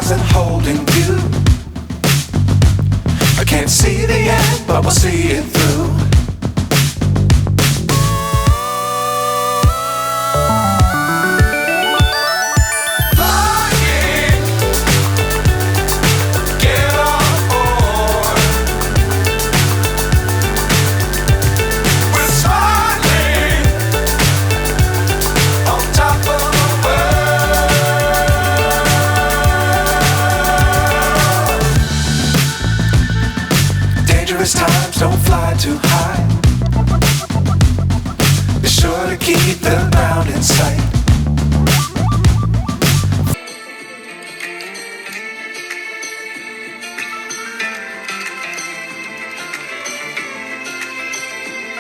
stars and holding you. I can't see the end, but we'll see it through. Times don't fly too high. Be sure to keep the ground in sight.